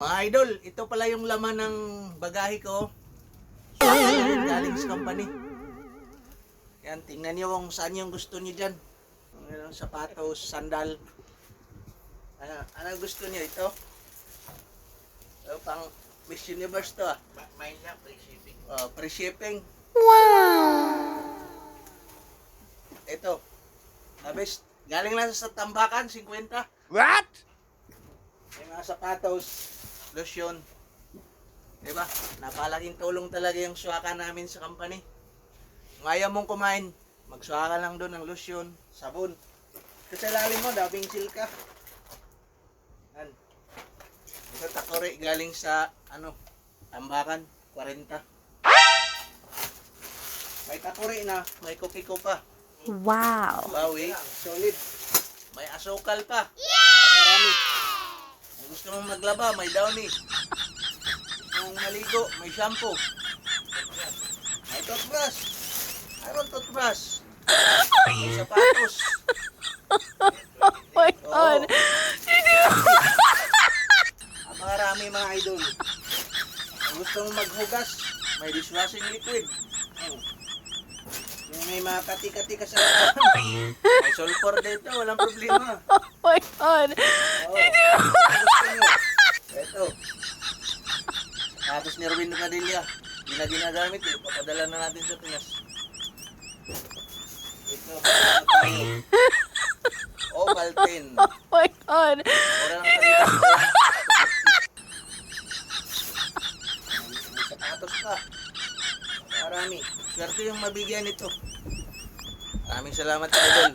Mga idol, ito pala yung laman ng bagahe ko. Galing sa company. Yan, tingnan nyo kung saan yung gusto nyo dyan. Yung sapatos, sandal. Ano gusto nyo? Ito? Pang Miss Universe to ah. Mine lang, free shipping. Free shipping. Wow! Ito. Abis, galing lang sa Tambakan, 50. What? Yung mga sapatos, lotion. Diba? Napalaking tulong talaga yung suwaka namin sa company. Kung ayaw mong kumain, magsuwaka lang doon ng lotion, sabon. Kasi lalim mo, dabing silka. Yan. Ito takore galing sa, Tambakan, 40. May takore na, may kuki-ko pa. Wow! Bawi, solid. May asukal pa. Marami. Kung gusto mong maglaba, may downy. Kung maligo, may shampoo. May toothbrush. Mayroon toothbrush. May sapatos. Oh my God! Marami mga idol. Kung gusto mong maghugas, may dishwashing liquid. Yung may mga kati-kati ka sa may sulfur dito, walang problema. Oh my God! Oo. Gusto nyo. Ito. Sapatos ni Erwin Padilla. Hindi na ginagamit eh. Papadala na natin sa Pinas. Ito. Ovaltine. Oh my God! Ora lang kanina. May sapatos pa. Marami. Swerte yung mabigyan ito. Maraming salamat, idol.